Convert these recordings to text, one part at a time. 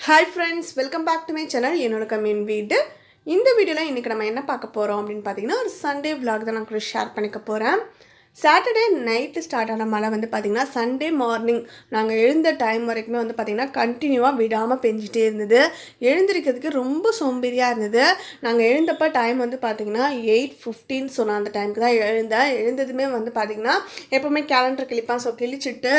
Hi friends, welcome back to my channel. enulagamenveedu. இந்த வீடியோல இன்னைக்கு நம்ம என்ன பார்க்க போறோம் அப்படினு பாத்தீங்கன்னா ஒரு சண்டே vlog தான் நான் உங்களுக்கு ஷேர் பண்ணிக்க போறேன். சாட்டர்டே நைட் ஸ்டார்ட் ஆன மழை வந்து பாத்தீங்கன்னா சண்டே மார்னிங் நாங்க எழுந்த டைம் வரைக்கும் வந்து பாத்தீங்கன்னா கண்டினியூவா விடாம பெஞ்சிட்டே இருந்தது. எழுந்திருக்கிறதுக்கு ரொம்ப சோம்பேறியா இருந்தது. நாங்க எழுந்தப்ப டைம் வந்து பாத்தீங்கன்னா 8:15 சொன்ன அந்த டைம்க்கு தான் எழுந்ததுமே வந்து பாத்தீங்கன்னா எப்பவுமே கேலண்டர் கிளிப்பான் சோ கிழிச்சிட்டு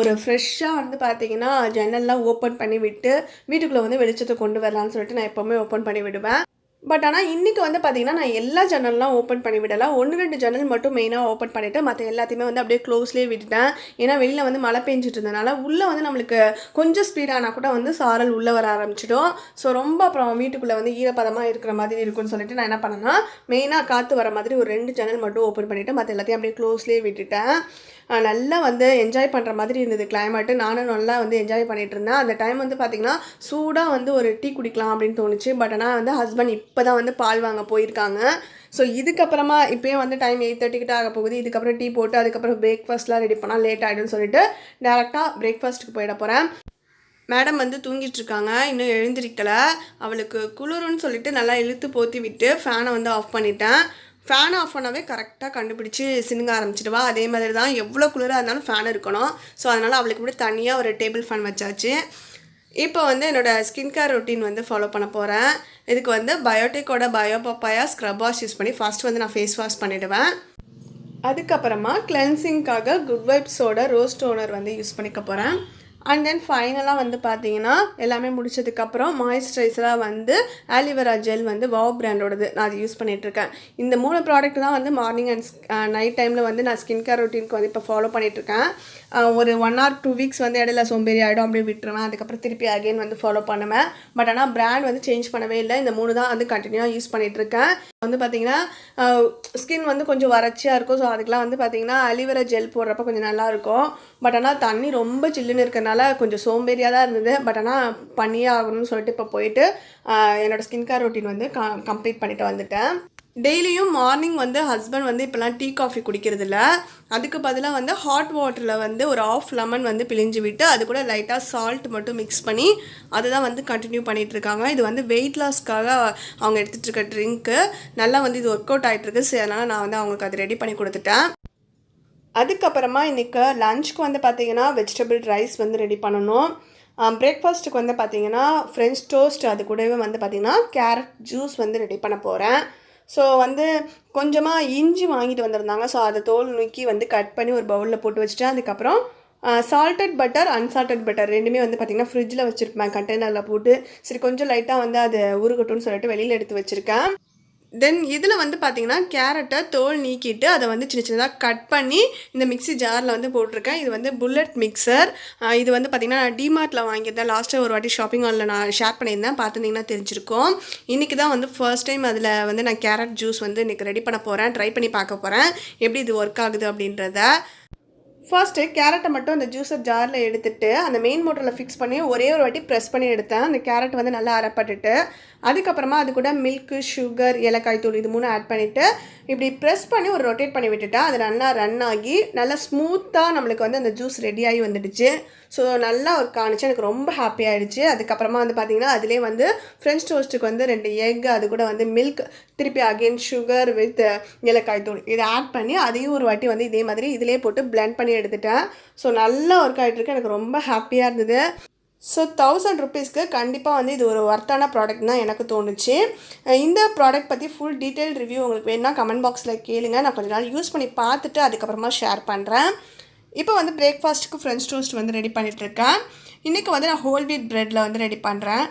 ஒரு ஃப்ரெஷ்ஷா வந்து பாத்தீங்கன்னா ஜன்னல்லாம் ஓபன் பண்ணி விட்டு வீட்டுக்குள்ள வந்து வெளிச்சத்தை கொண்டு வரலாம்னு சொல்லிட்டு நான் எப்பவுமே ஓபன் பண்ணி விடுவேன். பட் ஆனால் இன்றைக்கி வந்து பார்த்திங்கன்னா நான் எல்லா ஜன்னல்லாம் ஓப்பன் பண்ணி விடலாம். 1-2 ஜன்னல் மட்டும் மெயினாக ஓப்பன் பண்ணிவிட்டு மற்ற எல்லாத்தையுமே வந்து அப்படியே க்ளோஸ்லேயே விட்டுட்டேன். ஏன்னா வெளியில் வந்து மழை பெஞ்சிட்டு இருந்தனால உள்ளே வந்து நம்மளுக்கு கொஞ்சம் ஸ்பீடானால் கூட வந்து சாரல் உள்ளே வர ஆரம்பிச்சிடும். ஸோ ரொம்ப அப்புறம் வீட்டுக்குள்ளே வந்து ஈரப்பதமாக இருக்கிற மாதிரி இருக்குன்னு சொல்லிட்டு நான் என்ன பண்ணேன்னா மெயினாக காற்று வர மாதிரி ஒரு 2 ஜன்னல் மட்டும் ஓப்பன் பண்ணிவிட்டு மற்ற எல்லாத்தையும் அப்படியே க்ளோஸ்லேயே விட்டுட்டேன். நல்லா வந்து என்ஜாய் பண்ணுற மாதிரி இருந்தது கிளைமேட்டு. நானும் நல்லா வந்து என்ஜாய் பண்ணிகிட்டு இருந்தேன். அந்த டைம் வந்து பார்த்திங்கன்னா சூடாக வந்து ஒரு டீ குடிக்கலாம் அப்படின்னு தோணுச்சு. பட் ஆனால் வந்து ஹஸ்பண்ட் இப்போ தான் வந்து பால் வாங்க போயிருக்காங்க. ஸோ இதுக்கப்புறமா இப்போயே வந்து டைம் 8:30 கிட்ட ஆக போகுது. இதுக்கப்புறம் டீ போட்டு அதுக்கப்புறம் பிரேக்ஃபாஸ்ட்லாம் ரெடி பண்ணால் லேட் ஆகிடும்னு சொல்லிட்டு டேரெக்டாக பிரேக்ஃபாஸ்ட்டுக்கு போயிட போகிறேன். மேடம் வந்து தூங்கிட்டுருக்காங்க, இன்னும் எழுந்திரிக்கலை. அவளுக்கு குளிருன்னு சொல்லிட்டு நல்லா இழுத்து போற்றி விட்டு ஃபேனை வந்து ஆஃப் பண்ணிட்டேன். ஃபேன் ஆஃப் பண்ணவே கரெக்டாக கண்டுபிடிச்சி சினுங்க ஆரம்பிச்சிடுவா. அதே மாதிரி தான் எவ்வளோ குளிராக இருந்தாலும் ஃபேன் இருக்கணும். ஸோ அதனால் அவளுக்கு கூட தனியாக ஒரு டேபிள் ஃபேன் வச்சாச்சு. இப்போ வந்து என்னோடய ஸ்கின் கேர் ரொட்டீன் வந்து ஃபாலோ பண்ண போகிறேன். இதுக்கு வந்து பயோடெக்கோட bio papaya scrub wash use பண்ணி ஃபர்ஸ்ட் வந்து நான் ஃபேஸ் வாஷ் பண்ணிவிடுவேன். அதுக்கப்புறமா கிளென்சிங்காக குட் வைப்ஸோட ரோஸ் டோனர் வந்து யூஸ் பண்ணிக்க போகிறேன். அண்ட் தென் ஃபைனலாக வந்து பார்த்தீங்கன்னா எல்லாமே முடிச்சதுக்கப்புறம் மாய்ஸ்சரைசராக வந்து ஆலிவேரா ஜெல் வந்து வாவ் பிராண்டோடது நான் அது யூஸ் பண்ணிகிட்ருக்கேன். இந்த 3 ப்ராடக்ட் தான் வந்து மார்னிங் அண்ட் நைட் டைமில் வந்து நான் ஸ்கின் கேர் ரொட்டீனுக்கு வந்து இப்போ ஃபாலோ பண்ணிகிட்ருக்கேன். ஒரு 1 or 2 வீக்ஸ் வந்து இடையில சோம்பேறி ஆகிடும், அப்படியே விட்டுருவேன். அதுக்கப்புறம் திருப்பி அகைன் வந்து ஃபாலோ பண்ணுவேன். பட் ஆனால் பிராண்ட் வந்து சேஞ்ச் பண்ணவே இல்லை. இந்த 3 தான் வந்து கண்டினியூவாக யூஸ் பண்ணிகிட்ருக்கேன். வந்து பார்த்திங்கன்னா ஸ்கின் வந்து கொஞ்சம் வறட்சியாக இருக்கும். ஸோ அதுக்கெலாம் வந்து பார்த்திங்கன்னா அலிவேரா ஜெல் போடுறப்ப கொஞ்சம் நல்லாயிருக்கும். பட் ஆனால் தண்ணி ரொம்ப சில்லுன்னு இருக்கிறனால கொஞ்சம் சோம்பேறியாக தான் இருந்தது. பட் ஆனால் பண்ணியே ஆகணும்னு சொல்லிட்டு இப்போ போயிட்டு என்னோடய ஸ்கின் கேர் ரொட்டீன் வந்து கம்ப்ளீட் பண்ணிட்டு வந்துட்டேன். டெய்லியும் மார்னிங் வந்து ஹஸ்பண்ட் வந்து இப்போலாம் டீ காஃபி குடிக்கிறதில்ல. அதுக்கு பதிலாக வந்து ஹாட் வாட்டரில் வந்து ஒரு 1/2 லெமன் வந்து பிழிஞ்சு விட்டு அது கூட லைட்டாக சால்ட் மட்டும் மிக்ஸ் பண்ணி அதுதான் வந்து கண்டினியூ பண்ணிகிட்ருக்காங்க. இது வந்து வெயிட் லாஸ்க்காக அவங்க எடுத்துகிட்டு இருக்க ட்ரிங்க்கு. நல்லா வந்து இது ஒர்க் அவுட் ஆகிட்டுருக்கு. சரி, அதனால் நான் வந்து அவங்களுக்கு அது ரெடி பண்ணி கொடுத்துட்டேன். அதுக்கப்புறமா இன்றைக்கி லஞ்சுக்கு வந்து பார்த்திங்கன்னா வெஜிடபிள் ரைஸ் வந்து ரெடி பண்ணணும். பிரேக்ஃபாஸ்ட்டுக்கு வந்து பார்த்திங்கன்னா ஃப்ரெஞ்ச் டோஸ்ட், அது கூடவே வந்து பார்த்திங்கன்னா கேரட் ஜூஸ் வந்து ரெடி பண்ண போகிறேன். ஸோ வந்து கொஞ்சமாக இஞ்சி வாங்கிட்டு வந்திருந்தாங்க. ஸோ அதை தோல் நுக்கி வந்து கட் பண்ணி ஒரு பவுலில் போட்டு வச்சுட்டேன். அதுக்கப்புறம் சால்டட் பட்டர் அன்சால்டட் பட்டர் ரெண்டுமே வந்து பார்த்திங்கன்னா ஃப்ரிட்ஜில் வச்சுருப்பேன் கண்டெய்னரில் போட்டு. சரி கொஞ்சம் லைட்டாக வந்து அது உருகட்டும்னு சொல்லிட்டு வெளியில் எடுத்து வச்சுருக்கேன். தென் இதில் வந்து பார்த்திங்கன்னா கேரட்டை தோல் நீக்கிட்டு அதை வந்து சின்ன சின்னதாக கட் பண்ணி இந்த மிக்ஸி ஜாரில் வந்து போட்டிருக்கேன். இது வந்து புல்லட் மிக்சர். இது வந்து பார்த்திங்கன்னா நான் டிமார்ட்டில் வாங்கியிருந்தேன். லாஸ்ட்டாக ஒரு வாட்டி ஷாப்பிங் மாலில் நான் ஷேர் பண்ணியிருந்தேன், பார்த்துருந்தீங்கன்னா தெரிஞ்சிருக்கும். இன்றைக்கி தான் வந்து ஃபர்ஸ்ட் டைம் அதில் வந்து நான் கேரட் ஜூஸ் வந்து இன்றைக்கி ரெடி பண்ண போகிறேன். ட்ரை பண்ணி பார்க்க போகிறேன் எப்படி இது ஒர்க் ஆகுது அப்படின்றத. ஃபர்ஸ்ட்டு கேரட்டை மட்டும் அந்த ஜூஸர் ஜாரில் எடுத்துகிட்டு அந்த மெயின் மோட்டரில் ஃபிக்ஸ் பண்ணி ஒரே ஒரு வாட்டி ப்ரெஸ் பண்ணி எடுத்தேன். அந்த கேரட் வந்து நல்லா அரைப்பட்டுட்டு அதுக்கப்புறமா அது கூட மில்க்கு, சுகர், ஏலக்காய் தூள் இது 3 ஆட் பண்ணிவிட்டு இப்படி ப்ரெஸ் பண்ணி ஒரு ரொட்டேட் பண்ணி விட்டுட்டேன். அது நல்லா ரன் ஆகி நல்லா ஸ்மூத்தாக நம்மளுக்கு வந்து அந்த ஜூஸ் ரெடியாகி வந்துடுச்சு. ஸோ நல்லா ஒரு காணிச்சு, எனக்கு ரொம்ப ஹாப்பி ஆகிடுச்சு. அதுக்கப்புறமா வந்து பார்த்திங்கன்னா அதிலே வந்து ஃப்ரெஞ்ச் டோஸ்ட்டுக்கு வந்து 2 எக், அது கூட வந்து மில்க், திருப்பி அகெயின் சுகர் வித் ஏலக்காய் தூள் இதை ஆட் பண்ணி அதையும் ஒரு வாட்டி வந்து இதே மாதிரி இதிலே போட்டு பிளெண்ட் பண்ணி எடுத்துட்டேன். ஸோ நல்லா ஒர்க் ஆகிட்டுருக்கு. எனக்கு ரொம்ப ஹாப்பியாக இருந்தது. ஸோ 1000 ருபீஸ்க்கு கண்டிப்பாக வந்து இது ஒரு ஒர்த்தான ப்ராடக்ட் தான் எனக்கு தோணுச்சு. இந்த ப்ராடக்ட் பற்றி ஃபுல் டீட்டெயில் ரிவ்யூ உங்களுக்கு வேணுன்னா கமெண்ட் பாக்ஸில் கேளுங்க. நான் கொஞ்ச நாள் யூஸ் பண்ணி பார்த்துட்டு அதுக்கப்புறமா ஷேர் பண்ணுறேன். இப்போ வந்து பிரேக்ஃபாஸ்ட்டுக்கு ஃப்ரெஞ்ச் டோஸ்ட் வந்து ரெடி பண்ணிகிட்ருக்கேன். இன்றைக்கி வந்து நான் ஹோல் வீட் ப்ரெட்டில் வந்து ரெடி பண்ணுறேன்.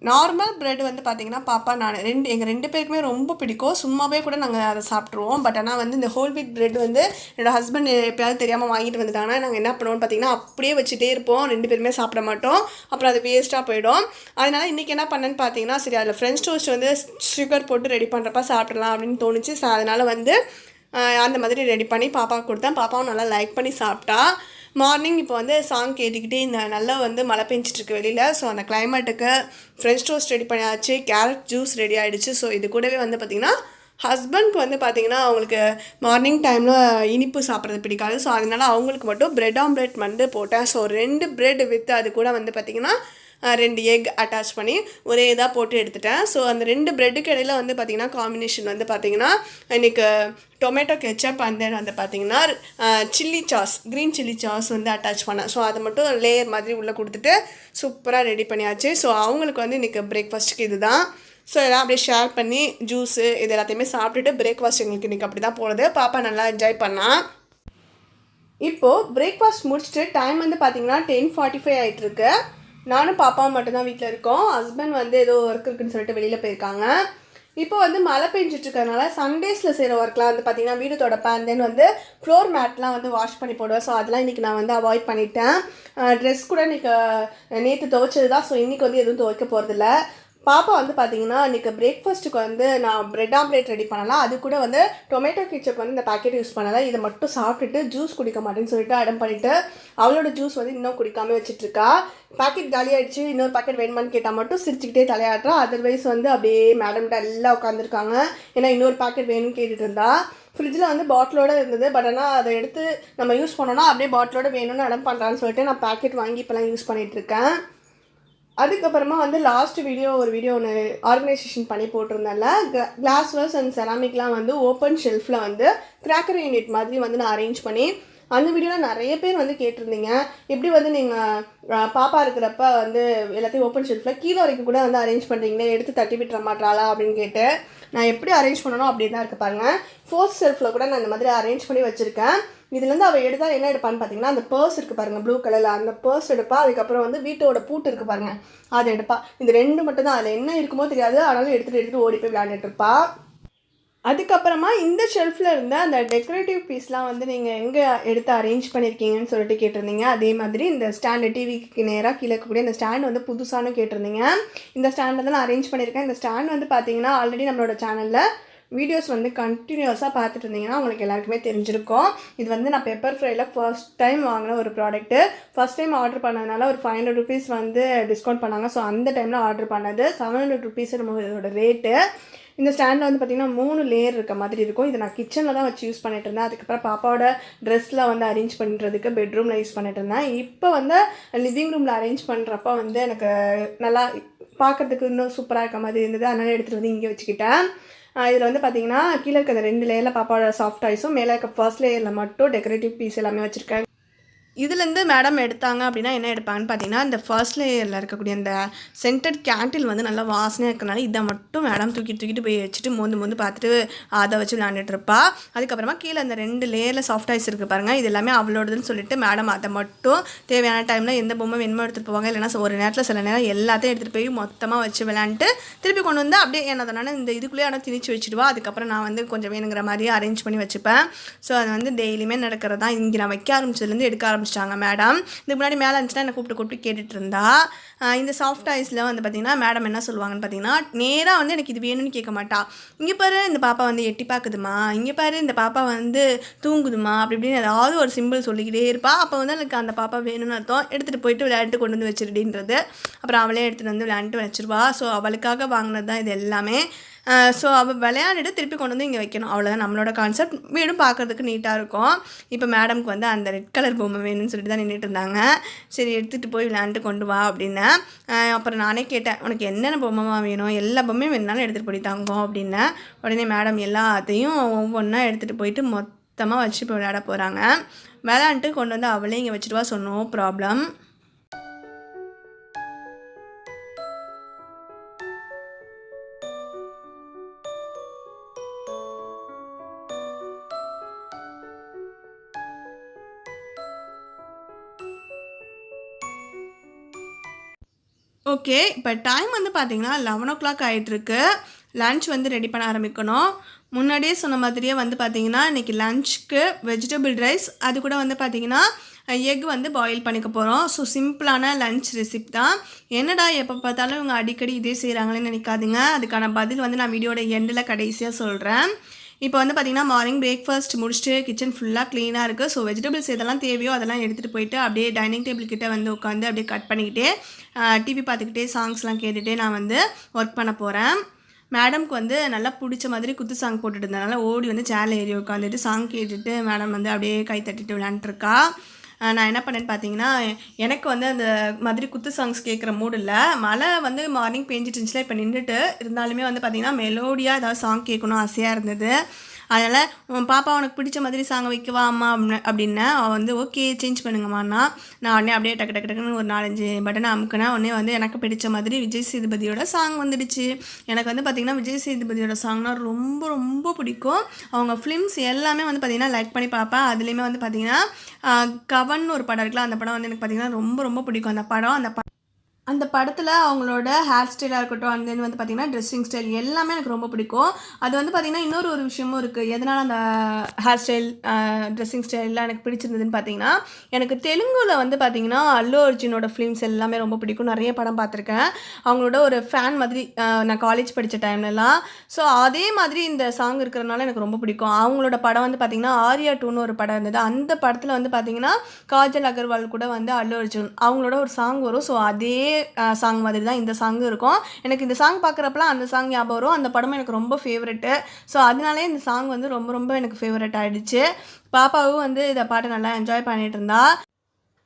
நார்மல் ப்ரெட் வந்து பார்த்திங்கன்னா பாப்பா நான் எங்கள் 2 பேருக்குமே ரொம்ப பிடிக்கும். சும்மாவே கூட நாங்கள் அதை சாப்பிட்ருவோம். பட் ஆனால் வந்து இந்த ஹோல் வீட் ப்ரெட் வந்து என்னோடய ஹஸ்பண்ட் எப்போயாவது தெரியாமல் வாங்கிட்டு வந்துட்டாங்கன்னா நாங்கள் என்ன பண்ணுவோம்னு பார்த்திங்கன்னா அப்படியே வச்சுட்டே இருப்போம். 2 பேருமே சாப்பிட மாட்டோம். அப்புறம் அது வேஸ்ட்டாக போயிடும். அதனால் இன்றைக்கி என்ன பண்ணேன்னு பார்த்தீங்கன்னா சரி அதில் ஃப்ரெஞ்ச் டோஸ்ட் வந்து சுகர் போட்டு ரெடி பண்ணுறப்ப சாப்பிட்றலாம் அப்படின்னு தோணுச்சு. அதனால் வந்து அந்த மாதிரி ரெடி பண்ணி பாப்பாவுக்கு கொடுத்தேன். பாப்பாவும் நல்லா லைக் பண்ணி சாப்பிட்டா. மார்னிங் இப்போ வந்து சாங் கேட்டுக்கிட்டே இந்த நல்லா வந்து மழை பெஞ்சிட்ருக்கு வெளியில். ஸோ அந்த கிளைமேட்டுக்கு ஃப்ரெஞ்ச் டோஸ்ட் ரெடி பண்ணியாச்சு, கேரட் ஜூஸ் ரெடி ஆகிடுச்சு. ஸோ இது கூடவே வந்து பார்த்திங்கன்னா ஹஸ்பண்ட்க்கு வந்து பார்த்திங்கன்னா அவங்களுக்கு மார்னிங் டைமில் இனிப்பு சாப்பிட்றது பிடிக்காது. ஸோ அதனால் அவங்களுக்கு மட்டும் ப்ரெட் ஆம்லேட் வந்து போட்டேன். ஸோ 2 ப்ரெட் வித் அது கூட வந்து பார்த்திங்கன்னா 2 எக் அட்டாச் பண்ணி ஒரே இதாக போட்டு எடுத்துட்டேன். ஸோ அந்த 2 ப்ரெட்டுக்கு இடையில வந்து பார்த்திங்கன்னா காம்பினேஷன் வந்து பார்த்திங்கன்னா இன்றைக்கி டொமேட்டோ கெச்சப் அண்ட் தென் வந்து பார்த்திங்கன்னா chilli sauce, green chilli sauce வந்து அட்டாச் பண்ணேன். ஸோ அதை மட்டும் லேயர் மாதிரி உள்ளே கொடுத்துட்டு சூப்பராக ரெடி பண்ணியாச்சு. ஸோ அவங்களுக்கு வந்து இன்றைக்கி பிரேக்ஃபாஸ்ட்டுக்கு இது தான். ஸோ எல்லாம் அப்படியே ஷேர் பண்ணி ஜூஸு இது எல்லாத்தையுமே சாப்பிட்டுட்டு பிரேக்ஃபாஸ்ட் எங்களுக்கு இன்றைக்கி அப்படி தான் போகிறது. பாப்பா நல்லா என்ஜாய் பண்ணான். இப்போது பிரேக்ஃபாஸ்ட் முடிச்சுட்டு டைம் வந்து பார்த்திங்கன்னா 10:45 ஆகிட்டுருக்கு. நானும் பாப்பாவும் மட்டும்தான் வீட்டில் இருக்கோம். ஹஸ்பண்ட் வந்து ஏதோ ஒர்க் இருக்குன்னு சொல்லிட்டு வெளியில் போயிருக்காங்க. இப்போ வந்து மழை பெஞ்சிட்டு இருக்கிறதுனால சண்டேஸில் செய்கிற ஒர்க்லாம் வந்து பார்த்திங்கன்னா வீடு தொடப்பேன், தென் வந்து ஃப்ளோர் மேட்லாம் வந்து வாஷ் பண்ணி போடுவேன். ஸோ அதெல்லாம் இன்றைக்கி நான் வந்து அவாய்ட் பண்ணிட்டேன். ட்ரெஸ் கூட இன்றைக்கி நேற்று துவைச்சது தான். ஸோ இன்றைக்கி வந்து எதுவும் துவைக்க போகிறதில்ல. பாப்பா வந்து பார்த்திங்கன்னா இன்றைக்கி பிரேக்ஃபாஸ்ட்டுக்கு வந்து நான் ப்ரெட் ஆம்லேட் ரெடி பண்ணலாம். அது கூட வந்து டொமேட்டோ கெச்சப் வந்து இந்த பேக்கெட் யூஸ் பண்ணலை. இதை மட்டும் சாப்பிட்டுட்டு ஜூஸ் குடிக்க மாட்டேன்னு சொல்லிட்டு அடம் பண்ணிவிட்டு அவளோட ஜூஸ் வந்து இன்னும் குடிக்காமல் வச்சிட்ருக்கா. பேக்கெட் காலி ஆகிடுச்சு, இன்னொரு பேக்கெட் வேணுமான்னு கேட்டால் மட்டும் சிரிச்சுக்கிட்டே தலையாடுறா. அதர்வைஸ் வந்து அப்படியே மேடம்கிட்ட எல்லாம் உட்காந்துருக்காங்க. ஏன்னா இன்னொரு பேக்கெட் வேணும்னு கேட்டுட்டு இருந்தா. ஃப்ரிட்ஜில் வந்து பாட்டிலோடு இருந்தது. பட் ஆனால் அதை எடுத்து நம்ம யூஸ் பண்ணோன்னா அப்படியே பாட்டிலோடு வேணும்னு அடம் பண்ணுறான்னு சொல்லிட்டு நான் பேக்கெட் வாங்கி இப்போலாம் யூஸ் பண்ணிகிட்ருக்கேன். அதுக்கப்புறமா வந்து லாஸ்ட் ஒரு வீடியோ ஒன்று ஆர்கனைசேஷன் பண்ணி போட்டிருந்தேன்ல, கிளாஸ்வேர்ஸ் அண்ட் செராமிக்லாம் வந்து ஓப்பன் ஷெல்ஃபில் வந்து கிராக்கர் யூனிட் மாதிரி வந்து நான் அரேஞ்ச் பண்ணி அந்த வீடியோவில் நிறைய பேர் வந்து கேட்டிருந்தீங்க. எப்படி வந்து நீங்கள் பாப்பா இருக்கிறப்ப வந்து எல்லாத்தையும் ஓப்பன் ஷெல்ஃபில் கீழே வரைக்கும் கூட வந்து அரேஞ்ச் பண்ணுறீங்களே, எடுத்து தட்டி விட்டுற மாட்டாளா அப்படின்னு கேட்டு நான் எப்படி அரேஞ்ச் பண்ணணும் அப்படி தான் இருக்குது பாருங்கள். ஃபோர்த் ஷெல்ஃபில் கூட நான் இந்த மாதிரி அரேஞ்ச் பண்ணி வச்சுருக்கேன். இதுலேருந்து அவள் எடுத்தால் என்ன எடுப்பான்னு பார்த்தீங்கன்னா அந்த பர்ஸ் இருக்குது பாருங்கள், ப்ளூ கலரில் அந்த பர்ஸ் எடுப்பா. அதுக்கப்புறம் வந்து வீட்டோட பூட்டு இருக்குது பாருங்கள், அதை எடுப்பா. இந்த 2 மட்டும் தான். அதில் என்ன இருக்குமோ தெரியாது, ஆனாலும் எடுத்துகிட்டு ஓடி போய் விளையாண்டுட்டு இருப்பா. அதுக்கப்புறமா இந்த ஷெல்ஃபில் இருந்த அந்த டெக்கரேட்டிவ் பீஸ்லாம் வந்து நீங்கள் எங்கே எடுத்து அரேஞ்ச் பண்ணியிருக்கீங்கன்னு சொல்லிட்டு கேட்டிருந்தீங்க. அதே மாதிரி இந்த ஸ்டாண்டு டிவிக்கு நேராக கீழே இருக்கக்கூடிய இந்த ஸ்டாண்ட் வந்து புதுசானு கேட்டிருந்தீங்க. இந்த ஸ்டாண்டில் தான் நான் அரேஞ்ச் பண்ணியிருக்கேன். இந்த ஸ்டாண்ட் வந்து பார்த்தீங்கன்னா ஆல்ரெடி நம்மளோட சேனலில் வீடியோஸ் வந்து கண்டினியூஸாக பார்த்துட்டு இருந்தீங்கன்னா உங்களுக்கு எல்லாருக்குமே தெரிஞ்சிருக்கும். இது வந்து நான் பெப்பர் ஃப்ரையில் ஃபர்ஸ்ட் டைம் வாங்கின ஒரு ப்ராடக்ட்டு. ஃபர்ஸ்ட் டைம் ஆர்டர் பண்ணதுனால ஒரு 500 rupees வந்து டிஸ்கவுண்ட் பண்ணாங்க. ஸோ அந்த டைமில் ஆர்டர் பண்ணது 700 rupees நம்ம இதோட ரேட்டு. இந்த ஸ்டாண்டில் வந்து பார்த்திங்கன்னா 3 லேயர் இருக்க மாதிரி இருக்கும். இதை நான் கிச்சனில் தான் வச்சு யூஸ் பண்ணிட்டு இருந்தேன். அதுக்கப்புறம் பாப்பாவோட ட்ரெஸ்ஸில் வந்து அரேஞ்ச் பண்ணுறதுக்கு பெட்ரூமில் யூஸ் பண்ணிட்டு இருந்தேன். இப்போ வந்து லிவிங் ரூமில் அரேஞ்ச் பண்ணுறப்ப வந்து எனக்கு நல்லா பார்க்குறதுக்கு இன்னும் சூப்பராக இருக்க மாதிரி இருந்தது. அதனால் எடுத்துகிட்டு வந்து இங்கே வச்சுக்கிட்டேன். இதில் வந்து பார்த்திங்கன்னா கீழே இருக்க அந்த 2 லேயரில் பாப்பாவோட சாஃப்ட் டாய்ஸும் மேலே இருக்க ஃபர்ஸ்ட் லேயரில் மட்டும் டெக்கரேட்டிவ் பீஸ் எல்லாமே வச்சுருக்கேன். இதுலேருந்து மேடம் எடுத்தாங்க அப்படின்னா என்ன எடுப்பாங்கன்னு பார்த்தீங்கன்னா இந்த ஃபர்ஸ்ட் லேயரில் இருக்கக்கூடிய அந்த சென்டட் கேண்டில் வந்து நல்லா வாசனையாக இருக்கிறனால இதை மட்டும் மேடம் தூக்கிட்டு போய் வச்சுட்டு மோந்து பார்த்துட்டு அதை வச்சு விளையாண்டுட்டுருப்பா. அதுக்கப்புறமா கீழே அந்த 2 லேயரில் சாஃப்ட் டாய்ஸ் இருக்குது பாருங்கள், இது எல்லாமே அவளோடதுன்னு சொல்லிட்டு மேடம் அதை மட்டும் தேவையான டைமில் எந்த பொம்மை வேணுமோ எடுத்துகிட்டு போவாங்க. இல்லைனா ஒரு நேரத்தில் சில நேரம் எல்லாத்தையும் எடுத்துகிட்டு போய் மொத்தமாக வச்சு விளையாண்டுட்டு திருப்பி கொண்டு வந்து அப்படியே என்னதுனால இந்த இதுக்குள்ளேயே ஆனால் திணிச்சு வச்சுடுவா. அதுக்கப்புறம் நான் வந்து கொஞ்சம் வேணுங்கிற மாதிரி அரேஞ்ச் பண்ணி வச்சுப்பேன். ஸோ அது வந்து டெய்லியுமே நடக்கிறது தான். இங்கே நான் வைக்க ஆரம்பிச்சதுலேருந்து எடுக்க ஆரம்பிச்சிட்டாங்க மேடம். இதுக்கு முன்னாடி மேலே இருந்துச்சுன்னா என்னை கூப்பிட்டு கேட்டுட்டு இருந்தா. இந்த சாஃப்ட் டாய்ஸில் வந்து பார்த்திங்கன்னா மேடம் என்ன சொல்லுவாங்கன்னு பார்த்தீங்கன்னா நேராக வந்து எனக்கு இது வேணும்னு கேட்க மாட்டா. இங்கே பாரு இந்த பாப்பா வந்து எட்டி பார்க்குதுமா, இங்கே பாரு இந்த பாப்பா வந்து தூங்குதுமா, அப்படி இப்படின்னு ஏதாவது ஒரு சிம்பிள் சொல்லிக்கிட்டே இருப்பா. அப்போ வந்து எனக்கு அந்த பாப்பா வேணும்னு அர்த்தம். எடுத்துகிட்டு போயிட்டு விளையாட்டு கொண்டு வந்து வச்சிருடின்றது. அப்புறம் அவளே எடுத்துகிட்டு வந்து விளையாண்டு வச்சிருவா. ஸோ அவளுக்காக வாங்கினது தான் இது எல்லாமே. ஸோ அவள் விளையாண்டுட்டு திருப்பி கொண்டு வந்து இங்கே வைக்கணும், அவ்வளோதான் நம்மளோட கான்செப்ட். வீடும் பார்க்குறதுக்கு நீட்டாக இருக்கும். இப்போ மேடம்க்கு வந்து அந்த ரெட் கலர் பொம்மை வேணும்னு சொல்லிட்டு தான் நின்றுட்டு இருந்தாங்க. சரி எடுத்துகிட்டு போய் விளையாண்டு கொண்டு வா அப்படின்னு. அப்புறம் நானே கேட்டேன், உனக்கு என்னென்ன பொம்மைமா வேணும், எல்லா பொம்மையும் வேணுனாலும் எடுத்துகிட்டு போய் தாங்க அப்படின்னேன். உடனே மேடம் எல்லாத்தையும் ஒவ்வொன்றா எடுத்துகிட்டு போயிட்டு மொத்தமாக வச்சு இப்போ விளையாட போகிறாங்க. விளையாண்டுட்டு கொண்டு வந்து அவளே இங்கே வச்சுட்டு வா, ஸோ நோ ப்ராப்ளம். ஓகே, இப்போ டைம் வந்து பார்த்திங்கன்னா 11 o'clock ஆகிட்டுருக்கு. லன்ச் வந்து ரெடி பண்ண ஆரம்பிக்கணும். முன்னாடியே சொன்ன மாதிரியே வந்து பார்த்திங்கன்னா இன்றைக்கி லன்ச்சுக்கு வெஜிடபிள் ரைஸ், அது கூட வந்து பார்த்திங்கன்னா எக் வந்து பாயில் பண்ணிக்க போகிறோம். ஸோ சிம்பிளான லன்ச் ரெசிபி தான். என்னடா எப்போ பார்த்தாலும் இவங்க அடிக்கடி இதே செய்கிறாங்களேன்னு நினைக்காதுங்க. அதுக்கான பதில் வந்து நான் வீடியோட எண்டில் கடைசியாக சொல்கிறேன். இப்போ வந்து பார்த்திங்கன்னா மார்னிங் பிரேக்ஃபாஸ்ட் முடிச்சுட்டு கிச்சன் ஃபுல்லாக க்ளீனாக இருக்குது. ஸோ வெஜிடபிள்ஸ் எதெல்லாம் தேவையோ அதெல்லாம் எடுத்துகிட்டு போயிட்டு அப்படியே டைனிங் டேபிள் கிட்டே வந்து உட்காந்து அப்படியே கட் பண்ணிக்கிட்டே டிவி பார்த்துக்கிட்டே சாங்ஸ்லாம் கேட்டுகிட்டே நான் வந்து ஒர்க் பண்ண போகிறேன். மேடம்க்கு வந்து நல்லா பிடிச்ச மாதிரி குத்து சாங் போட்டுட்டு இருந்தனால ஓடி வந்து சேரில் ஏறி உட்காந்துட்டு சாங் கேட்டுட்டு மேடம் வந்து அப்படியே கை தட்டிட்டு விளையாண்டுருக்கா. நான் என்ன பண்ணேன்னு பார்த்தீங்கன்னா, எனக்கு வந்து அந்த மாதிரி குத்து சாங்ஸ் கேட்குற மூடு இல்ல. மழை வந்து மார்னிங் பேஞ்சிட்டு இருந்துச்சுல, இப்போ நின்றுட்டு இருந்தாலுமே வந்து பார்த்தீங்கன்னா, மெலோடியாக ஏதாவது சாங் கேட்கணும் ஆசையாக இருந்தது. அதனால் பாப்பா உனக்கு பிடிச்ச மாதிரி சாங் வைக்கவா அம்மா அப்படின்னேன். அவள் வந்து ஓகே சேஞ்ச் பண்ணுங்கம்மான்னா, நான் உடனே அப்படியே டக்கு டக்கு டக்குன்னு ஒரு 4-5 பட்டனை அமுக்குனேன். உடனே வந்து எனக்கு பிடிச்ச மாதிரி விஜய் சேதுபதியோட சாங் வந்துடுச்சு. எனக்கு வந்து பார்த்திங்கன்னா விஜய் சேதுபதியோட சாங்னா ரொம்ப ரொம்ப பிடிக்கும். அவங்க ஃபிலிம்ஸ் எல்லாமே வந்து பார்த்திங்கன்னா லைக் பண்ணி பார்ப்பேன். அதுலேயுமே வந்து பார்த்திங்கன்னா கவன் ஒரு படம் இருக்குல்ல, அந்த படம் வந்து எனக்கு பார்த்திங்கன்னா ரொம்ப ரொம்ப பிடிக்கும். அந்த படத்தில் அவங்களோட ஹேர் ஸ்டைலாக இருக்கட்டும், அண்ட் தென் வந்து பார்த்திங்கன்னா ட்ரெஸ்ஸிங் ஸ்டைல் எல்லாமே எனக்கு ரொம்ப பிடிக்கும். அது வந்து பார்த்திங்கன்னா இன்னொரு ஒரு விஷயமும் இருக்குது. எதனால் அந்த ஹேர் ஸ்டைல், ட்ரெஸ்ஸிங் ஸ்டைல்லாம் எனக்கு பிடிச்சிருந்ததுன்னு பார்த்திங்கன்னா, எனக்கு தெலுங்குல வந்து பார்த்திங்கன்னா அல்லு அர்ஜுனோட ஃபிலிம்ஸ் எல்லாமே ரொம்ப பிடிக்கும். நிறைய படம் பார்த்துருக்கேன். அவங்களோட ஒரு ஃபேன் மாதிரி நான் காலேஜ் படித்த டைம்லலாம். ஸோ அதே மாதிரி இந்த சாங் இருக்கிறதுனால எனக்கு ரொம்ப பிடிக்கும். அவங்களோட படம் வந்து பார்த்திங்கன்னா ஆர்யா 2ன்னு ஒரு படம் இருந்தது. அந்த படத்தில் வந்து பார்த்திங்கன்னா காஜல் அகர்வால் கூட வந்து அல்லு அர்ஜுன் அவங்களோட ஒரு சாங் வரும். ஸோ அதே சாங் மாதிரி தான் இந்த சாங் இருக்கும். எனக்கு இந்த சாங் பார்க்குறப்பலாம் அந்த சாங் ஞாபகம் வரும். அந்த படமும் எனக்கு ரொம்ப ஃபேவரெட்டு. ஸோ அதனாலே இந்த சாங் வந்து ரொம்ப ரொம்ப எனக்கு ஃபேவரெட் ஆகிடுச்சு. பாப்பாவும் வந்து இதை பாட்டு நல்லா என்ஜாய் பண்ணிட்டு இருந்தா.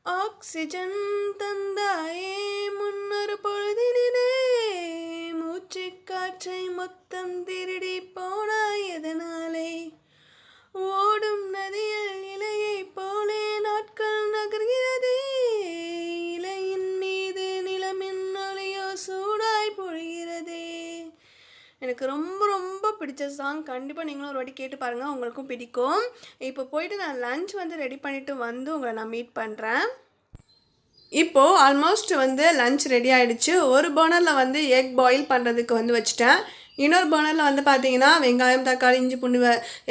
ஆக்சிஜன் தந்தாயே முன்னொரு பொழுதினிலே, மூச்சு காற்றை மொத்தம் திருடி போனாய் எதனாலே, ஓடும் நதியில் இலையை போலே நாட்கள் நகர்கிறதே, இலையின் மீது நிலமின் ஒளியோ சூடாய் பொழிகிறதே. எனக்கு ரொம்ப ரொம்ப பிடிச்ச சாங். கண்டிப்பாக நீங்களும் ஒரு வாட்டி கேட்டு பாருங்கள், உங்களுக்கும் பிடிக்கும். இப்போ போயிட்டு நான் லன்ச் வந்து ரெடி பண்ணிவிட்டு வந்து உங்களை நான் மீட் பண்ணுறேன். இப்போது ஆல்மோஸ்ட் வந்து லன்ச் ரெடி ஆகிடுச்சு. ஒரு பர்னரில் வந்து எக் பாயில் பண்ணுறதுக்கு வந்து வச்சுட்டேன். இன்னொரு பர்னரில் வந்து பார்த்திங்கன்னா வெங்காயம், தக்காளி, இஞ்சி, பூண்டு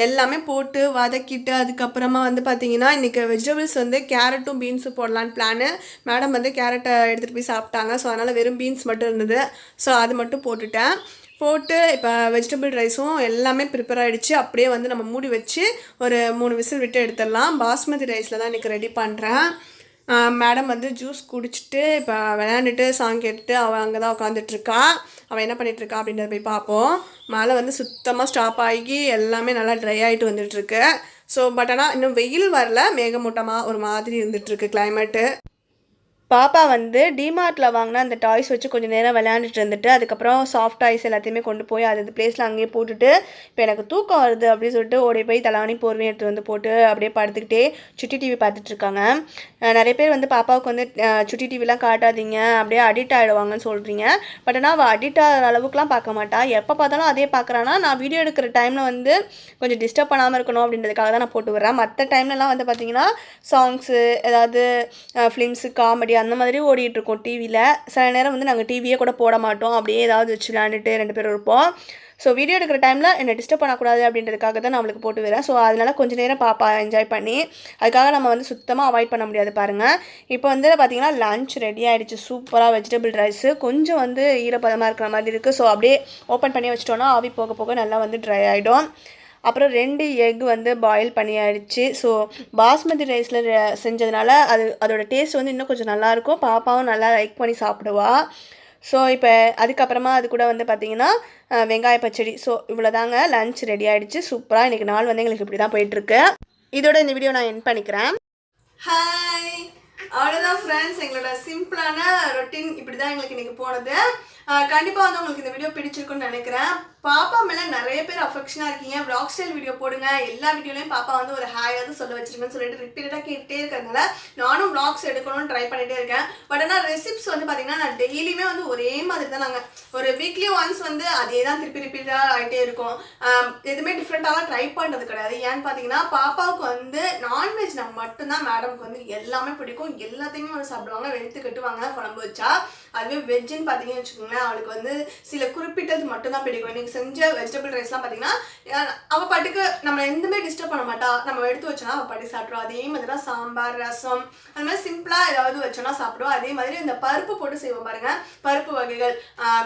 எல்லாமே போட்டு வதக்கிட்டு, அதுக்கப்புறமா வந்து பார்த்திங்கன்னா இன்றைக்கி வெஜிடபிள்ஸ் வந்து கேரட்டும் பீன்ஸும் போடலான்னு பிளானு. மேடம் வந்து கேரட்டை எடுத்துகிட்டு போய் சாப்பிட்டாங்க. ஸோ அதனால் வெறும் பீன்ஸ் மட்டும் இருந்தது. ஸோ அது மட்டும் போட்டு இப்போ வெஜிடபிள் ரைஸும் எல்லாமே ப்ரிப்பேர் ஆகிடுச்சு. அப்படியே வந்து நம்ம மூடி வச்சு ஒரு 3 விசில் விட்டு எடுத்துடலாம். பாஸ்மதி ரைஸில் தான் இன்றைக்கி ரெடி பண்ணுறேன். மேடம் வந்து ஜூஸ் குடிச்சிட்டு இப்போ விளையாண்டுட்டு சாங் கேட்டுட்டு அவள் அங்கே தான் உட்காந்துட்ருக்கா. அவள் என்ன பண்ணிகிட்ருக்கா அப்படின்றத போய் பார்ப்போம். மழை வந்து சுத்தமாக ஸ்டாப் ஆகி எல்லாமே நல்லா ட்ரை ஆகிட்டு வந்துட்டுருக்கு. ஸோ பட் ஆனால் இன்னும் வெயில் வரல, மேகமூட்டமாக ஒரு மாதிரி இருந்துகிட்ருக்கு கிளைமேட்டு. பாப்பா வந்து டிமார்ட்டில் வாங்கினா அந்த டாய்ஸ் வச்சு கொஞ்சம் நேரம் விளையாண்டுட்டு இருந்துட்டு, அதுக்கப்புறம் சாஃப்ட் டாய்ஸ் எல்லாத்தையுமே கொண்டு போய் அது பிளேஸில் அங்கேயே போட்டுட்டு, இப்போ எனக்கு தூக்கம் வருது அப்படின்னு சொல்லிட்டு ஓடி போய் தலாணி போர்வையும் எடுத்து வந்து போட்டு அப்படியே படுத்துக்கிட்டே சுட்டி டிவி பார்த்துட்ருக்காங்க. நிறைய பேர் வந்து பாப்பாவுக்கு வந்து சுட்டி டிவிலாம் காட்டாதீங்க, அப்படியே அடிக்ட் ஆகிடுவாங்கன்னு சொல்கிறீங்க. பட் ஆனால் அவள் அடிக்ட் ஆகிற அளவுக்குலாம் பார்க்க மாட்டா. எப்போ பார்த்தாலும் அதே பார்க்குறான்னா, நான் வீடியோ எடுக்கிற டைமில் வந்து கொஞ்சம் டிஸ்டர்ப் பண்ணாமல் இருக்கணும் அப்படின்றதுக்காக தான் நான் போட்டு விட்றேன். மற்ற டைம்லலாம் வந்து பார்த்திங்கன்னா சாங்ஸு, ஏதாவது ஃபிலிம்ஸு, காமெடி அந்த மாதிரி ஓடிட்டுருக்கோம் டிவியில். சில நேரம் வந்து நாங்கள் டிவியே கூட போட மாட்டோம், அப்படியே ஏதாவது வச்சு விளையாண்டுட்டு 2 பேரும் இருப்போம். ஸோ வீடியோ எடுக்கிற டைமில் என்னை டிஸ்டர்ப் பண்ணக்கூடாது அப்படின்றதுக்காக தான் நான் அவளுக்கு போட்டு வரேன். ஸோ அதனால் கொஞ்சம் நேரம் பாப்பா என்ஜாய் பண்ணி, அதுக்காக நம்ம வந்து சுத்தமாக அவாய்ட் பண்ண முடியாது பாருங்கள். இப்போ வந்து பார்த்திங்கன்னா லன்ச் ரெடி ஆகிடுச்சு. சூப்பராக வெஜிடபிள் ரைஸு கொஞ்சம் வந்து ஈரப்பதமாக இருக்கிற மாதிரி இருக்குது. ஸோ அப்படியே ஓப்பன் பண்ணி வச்சிட்டோன்னா ஆவி போக போக நல்லா வந்து ட்ரை ஆகிடும். அப்புறம் 2 எக் வந்து பாயில் பண்ணி ஆயிடுச்சு. ஸோ பாஸ்மதி ரைஸில் செஞ்சதுனால அதோட டேஸ்ட் வந்து இன்னும் கொஞ்சம் நல்லாயிருக்கும். பாப்பாவும் நல்லா லைக் பண்ணி சாப்பிடுவா. ஸோ இப்போ அதுக்கப்புறமா அது கூட வந்து பார்த்திங்கன்னா வெங்காய பச்சடி. ஸோ இவ்வளோ தாங்க, லன்ச் ரெடி ஆகிடுச்சு. சூப்பராக இன்றைக்கி நாள் வந்து எங்களுக்கு இப்படி தான் போயிட்டுருக்கு. இதோட இந்த வீடியோ நான் எண்ட் பண்ணிக்கிறேன். ஹாய், அவ்வளோதான் ஃப்ரெண்ட்ஸ், எங்களோட சிம்பிளான ரொட்டீன் இப்படி தான் எங்களுக்கு இன்றைக்கி போனது. கண்டிப்பாக வந்து உங்களுக்கு இந்த வீடியோ பிடிச்சிருக்குன்னு நினைக்கிறேன். பாப்பா மேலே நிறைய பேர் அஃபெக்ஷனாக இருக்கீங்க. வ்ளாக் ஸ்டைல் வீடியோ போடுங்க, எல்லா வீடியோலையும் பாப்பா வந்து ஒரு ஹாயாவது சொல்ல வச்சிருக்கேன்னு சொல்லிட்டு ரிப்பீட்டடாக கேட்டே இருக்கிறதுனால நானும் வ்ளாக்ஸ் எடுக்கணும்னு ட்ரை பண்ணிகிட்டே இருக்கேன். பட் ஆனால் ரெசிப்ஸ் வந்து பார்த்திங்கன்னா நான் டெய்லியுமே வந்து ஒரே மாதிரி தான், நாங்கள் ஒரு வீக்லி ஒன்ஸ் வந்து அதே தான் திருப்பி ரிப்பீட்டடாக ஆகிட்டே இருக்கும். எதுவுமே டிஃப்ரெண்ட்டாலாம் ட்ரை பண்ணுறது கிடையாது. ஏன்னு பார்த்தீங்கன்னா பாப்பாவுக்கு வந்து நான்வெஜ் நான் மட்டும்தான், மேடம்க்கு வந்து எல்லாமே பிடிக்கும், எல்லாத்தையுமே வந்து சாப்பிடுவாங்க, வெளுத்து கட்டுவாங்க குழம்பு வச்சா. அதுவே வெஜ்ஜுன்னு பார்த்தீங்கன்னு வச்சுக்கோங்களேன், அவளுக்கு வந்து சில குறிப்பிட்டது மட்டும்தான் பிடிக்கும். இன்றைக்கி செஞ்ச வெஜிடபிள் ரைஸ்லாம் பார்த்தீங்கன்னா அவள் பாட்டுக்கு நம்ம எதுவுமே டிஸ்டர்ப் பண்ண மாட்டா. நம்ம எடுத்து வச்சோன்னா அவள் பாட்டுக்கு சாப்பிடுவோம். அதே மாதிரி தான் சாம்பார், ரசம், அது மாதிரி சிம்பிளாக ஏதாவது வச்சோன்னா சாப்பிடுவோம். அதே மாதிரி இந்த பருப்பு போட்டு செய்வோம் பாருங்கள், பருப்பு வகைகள்,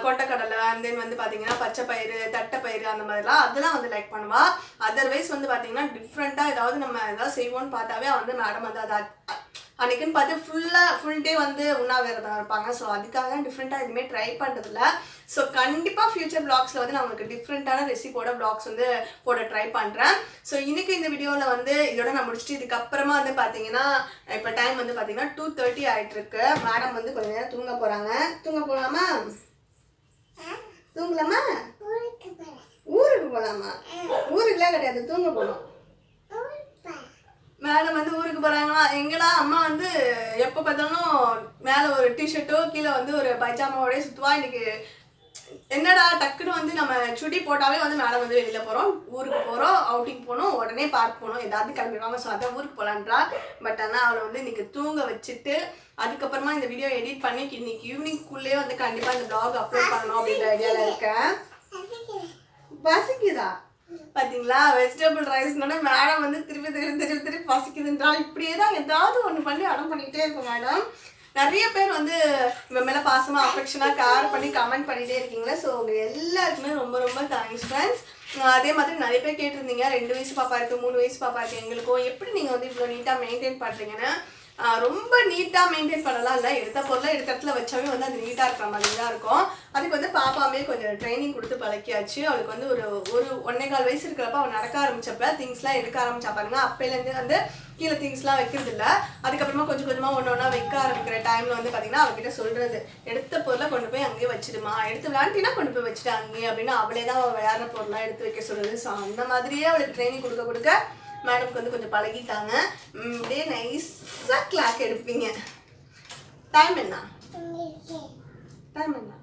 கொண்டைக்கடலை, தென் வந்து பார்த்தீங்கன்னா பச்சை பயிறு, தட்டைப்பயிறு, அந்த மாதிரிலாம் அதெல்லாம் வந்து லைக் பண்ணுவாள். அதர்வைஸ் வந்து பார்த்தீங்கன்னா டிஃப்ரெண்ட்டாக ஏதாவது நம்ம ஏதாவது செய்வோம்னு பார்த்தாவே வந்து மேடம் வந்து அதை அன்றைக்குன்னு பார்த்து ஃபுல் டே வந்து உண்ணாவிரதம் இருப்பாங்க. ஸோ அதுக்காக டிஃப்ரெண்ட்டாக எதுவுமே ட்ரை பண்ணுறதில்ல. ஸோ கண்டிப்பாக ஃபியூச்சர் வ்ளாக்ஸில் வந்து நான் உங்களுக்கு டிஃப்ரெண்ட்டான ரெசிபியோட வ்ளாக்ஸ் வந்து போட ட்ரை பண்ணுறேன். ஸோ இன்றைக்கி இந்த வீடியோவில் வந்து இதோட நான் முடிச்சுட்டு இதுக்கப்புறமா வந்து பார்த்தீங்கன்னா இப்போ டைம் வந்து பார்த்தீங்கன்னா 2:30 ஆகிட்டுருக்கு. மேடம் வந்து கொஞ்சம் நேரம் தூங்க போகிறாங்க. தூங்க போகலாமா? தூங்கலாமா? ஊருக்கு போகலாமா? ஊருக்குலாம் கிடையாது, தூங்க போகணும். மேடம் வந்து ஊருக்கு போகிறாங்களா? எங்கடா அம்மா வந்து எப்போ பார்த்தாலும் மேலே ஒரு டிஷர்ட்டோ கீழே வந்து ஒரு பைஜாமாவோடய சுற்றுவா. இன்னைக்கு என்னடா டக்குன்னு வந்து நம்ம சுடி போட்டாவே வந்து மேடம் வந்து வெளியில் போகிறோம், ஊருக்கு போகிறோம், அவுட்டிங் போகணும், உடனே பார்க் போகணும், ஏதாவது கிளம்பிடுவாங்க. ஸோ அதான் ஊருக்கு போகலான்றா. பட் ஆனால் அவளை வந்து இன்றைக்கி தூங்க வச்சுட்டு அதுக்கப்புறமா இந்த வீடியோ எடிட் பண்ணி இன்னைக்கு ஈவினிங்குள்ளே வந்து கண்டிப்பாக இந்த வ்ளாக் அப்லோட் பண்ணணும் அப்படின்ற ஐடியாவில் இருக்கேன். பசிக்குதா? பார்த்தீங்களா, வெஜிடபிள் ரைஸ்னோட மேடம் வந்து திருப்பி பசிக்குதுன்றா. இப்படியே தான் ஏதாவது ஒன்று பண்ணி அடம் பண்ணிக்கிட்டே இருக்கும் மேடம். நிறைய பேர் வந்து இவன் மேலே பாசமாக அஃபெக்ஷனாக கேர் பண்ணி கமெண்ட் பண்ணிகிட்டே இருக்கீங்களே. ஸோ உங்கள் எல்லாருக்குமே ரொம்ப ரொம்ப தேங்க்ஸ் ஃப்ரெண்ட்ஸ். அதே மாதிரி நிறைய பேர் கேட்டிருந்தீங்க 2 வயசு பாப்பா இருக்குது, 3 வயசு பாப்பா இருக்குது எங்களுக்கும், எப்படி நீங்கள் வந்து இவ்வளோ நீட்டாக மெயின்டைன் பண்ணுறீங்கன்னு. ரொம்ப நீட்டாக மெயின்டைன் பண்ணலாம் இல்லை, எடுத்த பொருளை எடுத்த இடத்துல வச்சாவே வந்து அது நீட்டாக இருக்கிற மாதிரி தான் இருக்கும். அதுக்கு வந்து பாப்பாவே கொஞ்சம் ட்ரைனிங் கொடுத்து பழக்கியாச்சு. அவளுக்கு வந்து ஒரு 1.25 வயசு இருக்கிறப்ப அவள் நடக்க ஆரம்பிச்சப்ப திங்ஸ்லாம் எடுக்க ஆரம்பிச்சா பாருங்க. அப்போலேருந்து வந்து கீழே திங்ஸ்லாம் வைக்கிறது இல்லை. அதுக்கப்புறமா கொஞ்சம் கொஞ்சமாக ஒன்றா வைக்க ஆரம்பிக்கிற டைமில் வந்து பார்த்தீங்கன்னா அவகிட்ட சொல்கிறது, எடுத்த பொருளை கொண்டு போய் அங்கேயே வச்சுடுமா, எடுத்து விளாண்டினா கொண்டு போய் வச்சுட்டு அங்கேயே அப்படின்னு அவளே தான் அவள் விளையாடுற பொருளாக எடுத்து வைக்க சொல்கிறது. ஸோ அந்த மாதிரியே அவளுக்கு ட்ரைனிங் கொடுக்க மேடம்க்கு வந்து கொஞ்சம் பழகிட்டாங்க. அப்படியே நைஸாக கிளாக் எடுப்பீங்க. டைம் என்ன? டைம் என்ன?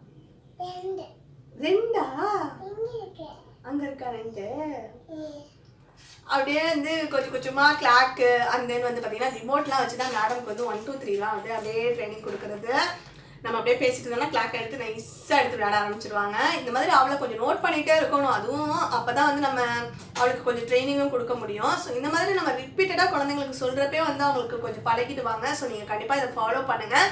2 அங்கே இருக்கா 2? அப்படியே வந்து கொஞ்சமாக கிளாக்கு அண்ட் தென் வந்து பார்த்தீங்கன்னா ரிமோட்லாம் வச்சு தான் மேடம்க்கு வந்து 1 2 3 வந்து அப்படியே ட்ரைனிங் கொடுக்குறது. நம்ம அப்படியே பேசிட்டு இருந்தோம்னா கிளாக் எடுத்து நைஸாக எடுத்து விளையாட ஆரம்பிச்சிருவாங்க. இந்த மாதிரி அவளை கொஞ்சம் நோட் பண்ணிகிட்டே இருக்கணும். அதுவும் அப்போ தான் வந்து நம்ம அவளுக்கு கொஞ்சம் ட்ரைனிங்கும் கொடுக்க முடியும். ஸோ இந்த மாதிரி நம்ம ரிப்பீட்டடாக குழந்தைங்களுக்கு சொல்கிறப்பே வந்து அவங்களுக்கு கொஞ்சம் பழகிடுவாங்க. ஸோ நீங்கள் கண்டிப்பாக இதை ஃபாலோ பண்ணுங்கள்.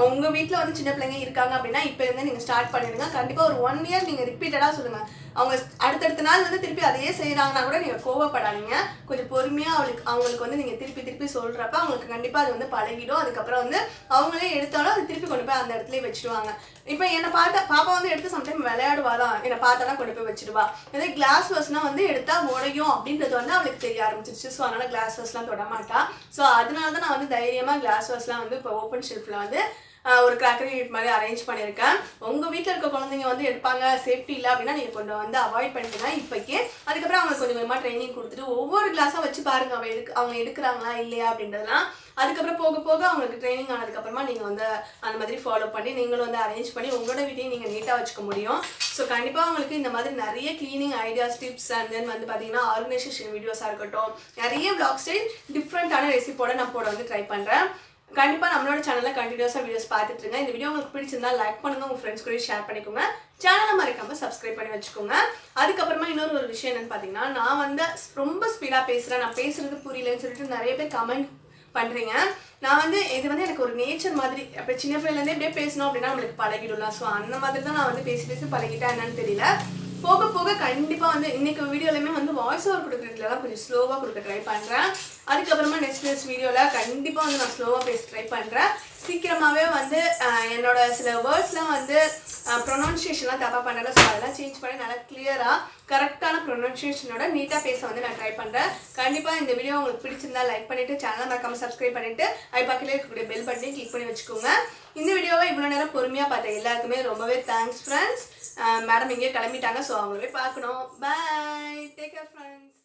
உங்கள் வீட்டில் வந்து சின்ன பிள்ளைங்க இருக்காங்க அப்படின்னா இப்போ இருந்தே நீங்கள் ஸ்டார்ட் பண்ணிடுங்க. கண்டிப்பாக ஒரு 1 இயர் நீங்கள் ரிப்பீட்டடாக சொல்லுங்கள். அவங்க அடுத்தடுத்த நாள் வந்து திருப்பி அதையே செய்கிறாங்கன்னா கூட நீங்கள் கோவப்படாதீங்க. கொஞ்சம் பொறுமையாக அவங்களுக்கு வந்து நீங்கள் திருப்பி சொல்கிறப்ப அவங்களுக்கு கண்டிப்பாக அது வந்து பழகிடும். அதுக்கப்புறம் வந்து அவங்களே எடுத்தாலும் அது திருப்பி கொண்டு போய் அந்த இடத்துல வச்சுடுவாங்க. இப்போ என்னை பாப்பா வந்து எடுத்து சம்டைம் விளையாடுவாதான், என்னை பார்த்தாலாம் கொண்டு போய் வச்சுடுவா. அதே கிளாஸ் வர்ஸ்னால் வந்து எடுத்தால் உடையும் அப்படின்றது வந்து அவளுக்கு தெரிய ஆரம்பிச்சிருச்சு. ஸோ அதனால் கிளாஸ் வர்ஸ்லாம் தொட மாட்டா. ஸோ அதனால தான் நான் வந்து தைரியமாக கிளாஸ் வர்ஸ்லாம் வந்து இப்போ ஓப்பன் ஷெல்ஃபில் வந்து ஒரு கிராக்கரி யூனிட் மாதிரி அரேஞ்ச் பண்ணியிருக்கேன். உங்கள் வீட்டில் இருக்க குழந்தைங்க வந்து எடுப்பாங்க, சேஃப்டி இல்லை அப்படின்னா நீங்கள் கொஞ்சம் வந்து அவாய்ட் பண்ணிடுங்க இப்போக்கே. அதுக்கப்புறம் அவங்களுக்கு கொஞ்சம் கொஞ்சமாக ட்ரைனிங் கொடுத்துட்டு ஒவ்வொரு கிளாஸாக வச்சு பாருங்கள் அவங்க எடுக்கிறாங்களா இல்லையா அப்படின்றதுலாம். அதுக்கப்புறம் போக அவங்களுக்கு ட்ரைனிங் ஆனதுக்கப்புறமா நீங்கள் வந்து அந்த மாதிரி ஃபாலோ பண்ணி நீங்களும் வந்து அரேஞ்ச் பண்ணி உங்களோட வீட்டையும் நீங்கள் நீட்டாக வச்சுக்க முடியும். ஸோ கண்டிப்பாக உங்களுக்கு இந்த மாதிரி நிறைய cleaning ideas, tips and then வந்து பார்த்தீங்கன்னா ஆர்கனைசேஷன் வீடியோஸாக இருக்கட்டும், நிறைய வ்ளாக் ஸ்டைல் டிஃப்ரெண்ட்டான ரெசிபியோட நான் போட வந்து ட்ரை பண்ணுறேன். கண்டிப்பாக நம்மளோட சேனலில் கண்டினியூஸாக வீடியோஸ் பார்த்துட்டு இருங்க. இந்த வீடியோ உங்களுக்கு பிடிச்சிருந்தா லைக் பண்ணுங்கள், உங்கள் ஃப்ரெண்ட்ஸ் கூட ஷேர் பண்ணிக்கோங்க, சேனலை மறக்காமல் சப்ஸ்கிரைப் பண்ணி வச்சுக்கோங்க. அதுக்கப்புறமா இன்னொரு விஷயம் என்னென்னு பார்த்தீங்கன்னா, நான் வந்து ரொம்ப ஸ்பீடாக பேசுகிறேன், நான் பேசுகிறது புரியலன்னு சொல்லிட்டு நிறைய பேர் கமெண்ட் பண்ணுறீங்க. நான் வந்து இது வந்து எனக்கு ஒரு நேச்சர் மாதிரி, அப்போ சின்ன பிள்ளைலேருந்தே இப்படியே பேசணும் அப்படின்னா நம்மளுக்கு பழகிடலாம். ஸோ அந்த மாதிரி தான் நான் வந்து பேசி பழகிட்டேன். என்னன்னு தெரியல. போக கண்டிப்பாக வந்து இன்றைக்கி வீடியோலையுமே வந்து வாய்ஸ் ஓவர் கொடுக்குறதுலாம் கொஞ்சம் ஸ்லோவாக கொடுக்க ட்ரை பண்ணுறேன். அதுக்கப்புறமா நெக்ஸ்ட் வீடியோவில் கண்டிப்பாக வந்து நான் ஸ்லோவாக பேச ட்ரை பண்ணுறேன். சீக்கிரமாகவே வந்து என்னோட சில வேர்ட்ஸ்லாம் வந்து ப்ரொனவுன்சியேஷன்லாம் தப்பாக பண்ணுறேன். ஸோ அதெல்லாம் சேஞ்ச் பண்ணி நல்லா கிளியராக கரெக்டான ப்ரொனவுன்சியேஷனோட நீட்டாக பேச வந்து நான் ட்ரை பண்ணுறேன். கண்டிப்பாக இந்த வீடியோ உங்களுக்கு பிடிச்சிருந்தா லைக் பண்ணிவிட்டு சேனலை மறக்காமல் சப்ஸ்கிரைப் பண்ணிவிட்டு பக்கத்தில் இருக்கக்கூடிய பெல் பட்டனையும் கிளிக் பண்ணி வச்சுக்கோங்க. இந்த வீடியோவை இவ்வளோ நேரம் பொறுமையாக பார்த்த எல்லாருக்குமே ரொம்பவே தேங்க்ஸ் ஃப்ரெண்ட்ஸ். மேடம் இங்கேயே கிளம்பிட்டாங்க. ஸோ அவங்களவே பார்க்கணும். Bye, take care friends.